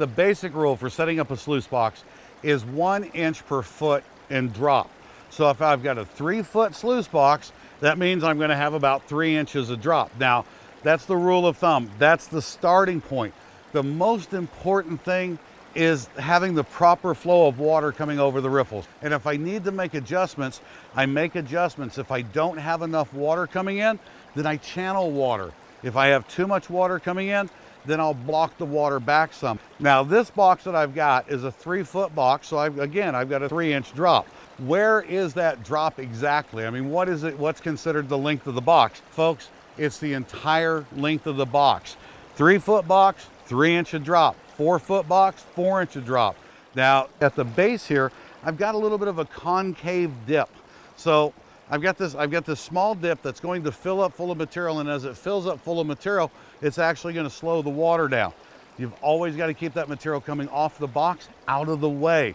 The basic rule for setting up a sluice box is 1 inch per foot in drop. So if I've got a 3-foot sluice box, that means I'm going to have about 3 inches of drop. Now, that's the rule of thumb. That's the starting point. The most important thing is having the proper flow of water coming over the riffles. And if I need to make adjustments, I make adjustments. If I don't have enough water coming in, then I channel water. If I have too much water coming in, then I'll block the water back some. Now, this box that I've got is a 3-foot box, so I've got a 3-inch drop. Where is that drop exactly? I mean, what is it? What's considered the length of the box? Folks, it's the entire length of the box. 3-foot box, 3-inch of drop. 4-foot box, 4-inch of drop. Now, at the base here, I've got a little bit of a concave dip. So I've got this small dip that's going to fill up full of material, and as it fills up full of material, it's actually going to slow the water down. You've always got to keep that material coming off the box out of the way.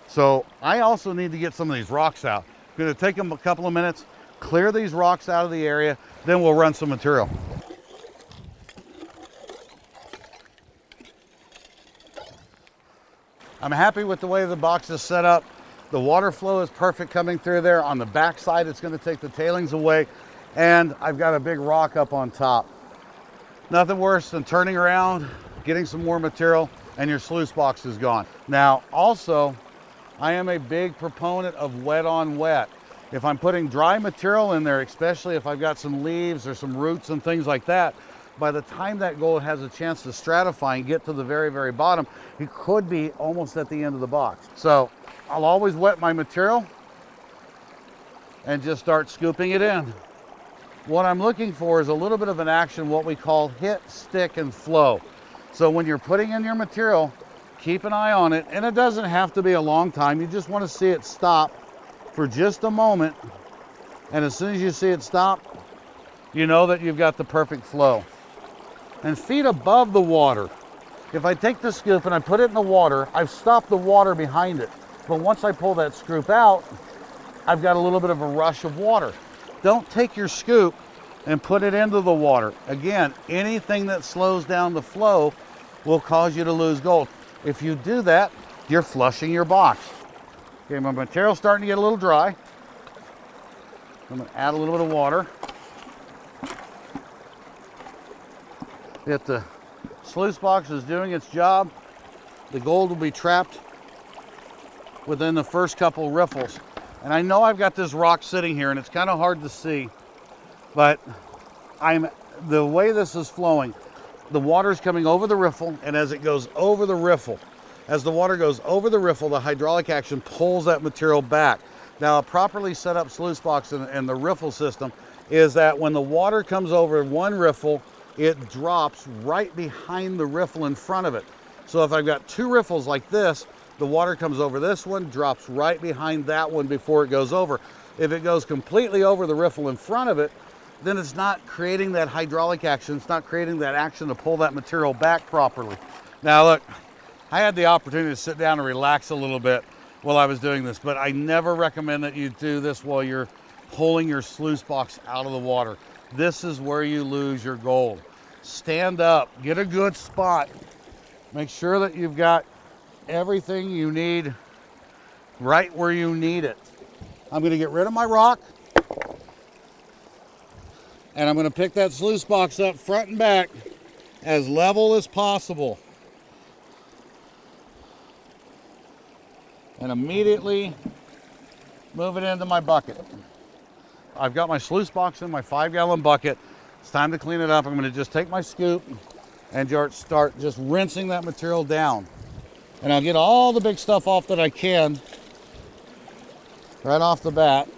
So I also need to get some of these rocks out. I'm going to take them a couple of minutes, clear these rocks out of the area, then we'll run some material. I'm happy with the way the box is set up. The water flow is perfect coming through there. On the back side, it's going to take the tailings away, and I've got a big rock up on top. Nothing worse than turning around, getting some more material, and your sluice box is gone. Now, also, I am a big proponent of wet on wet. If I'm putting dry material in there, especially if I've got some leaves or some roots and things like that, by the time that gold has a chance to stratify and get to the very, very bottom, it could be almost at the end of the box. So I'll always wet my material and just start scooping it in. What I'm looking for is a little bit of an action, what we call hit, stick, and flow. So when you're putting in your material, keep an eye on it, and it doesn't have to be a long time. You just want to see it stop for just a moment, and as soon as you see it stop, you know that you've got the perfect flow. And feet above the water. If I take the scoop and I put it in the water, I've stopped the water behind it. But once I pull that scoop out, I've got a little bit of a rush of water. Don't take your scoop and put it into the water. Again, anything that slows down the flow will cause you to lose gold. If you do that, you're flushing your box. Okay, my material's starting to get a little dry. I'm going to add a little bit of water. If the sluice box is doing its job, the gold will be trapped within the first couple riffles. And I know I've got this rock sitting here and it's kind of hard to see, but the way this is flowing, the water is coming over the riffle, and as it goes over the riffle, as the water goes over the riffle, the hydraulic action pulls that material back. Now, a properly set up sluice box and the riffle system is that when the water comes over one riffle, it drops right behind the riffle in front of it. So if I've got 2 riffles like this, the water comes over this one, drops right behind that one before it goes over. If it goes completely over the riffle in front of it, then it's not creating that hydraulic action. It's not creating that action to pull that material back properly. Now look, I had the opportunity to sit down and relax a little bit while I was doing this, but I never recommend that you do this while you're pulling your sluice box out of the water. This is where you lose your gold. Stand up, get a good spot. Make sure that you've got everything you need right where you need it. I'm going to get rid of my rock, and I'm going to pick that sluice box up front and back as level as possible. And immediately move it into my bucket. I've got my sluice box in my 5-gallon bucket. It's time to clean it up. I'm going to just take my scoop and start just rinsing that material down. And I'll get all the big stuff off that I can right off the bat.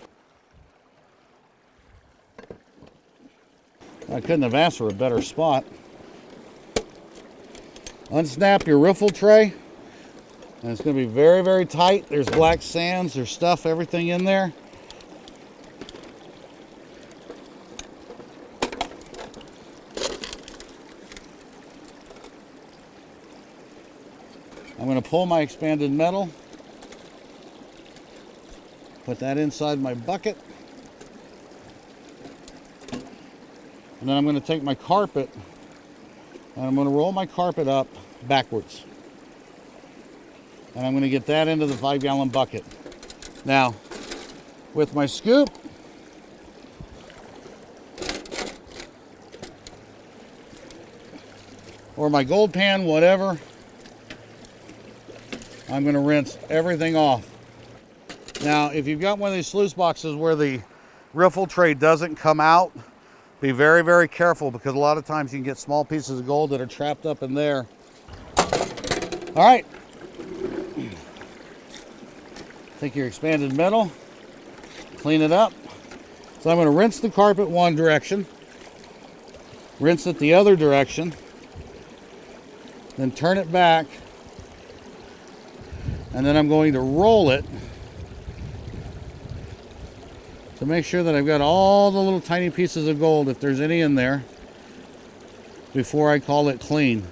I couldn't have asked for a better spot. Unsnap your riffle tray. And it's going to be very, very tight. There's black sands, there's stuff, everything in there. I'm going to pull my expanded metal, put that inside my bucket, and then I'm going to take my carpet and I'm going to roll my carpet up backwards. And I'm going to get that into the 5-gallon bucket. Now, with my scoop, or my gold pan, whatever, I'm going to rinse everything off. Now, if you've got one of these sluice boxes where the riffle tray doesn't come out, be very, very careful, because a lot of times you can get small pieces of gold that are trapped up in there. All right. Take your expanded metal, clean it up. So I'm going to rinse the carpet one direction, rinse it the other direction, then turn it back, and then I'm going to roll it to make sure that I've got all the little tiny pieces of gold, if there's any in there, before I call it clean.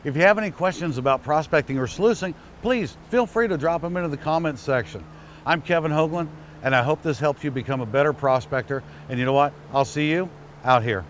If you have any questions about prospecting or sluicing, please feel free to drop them into the comments section. I'm Kevin Hoagland, and I hope this helps you become a better prospector. And you know what? I'll see you out here.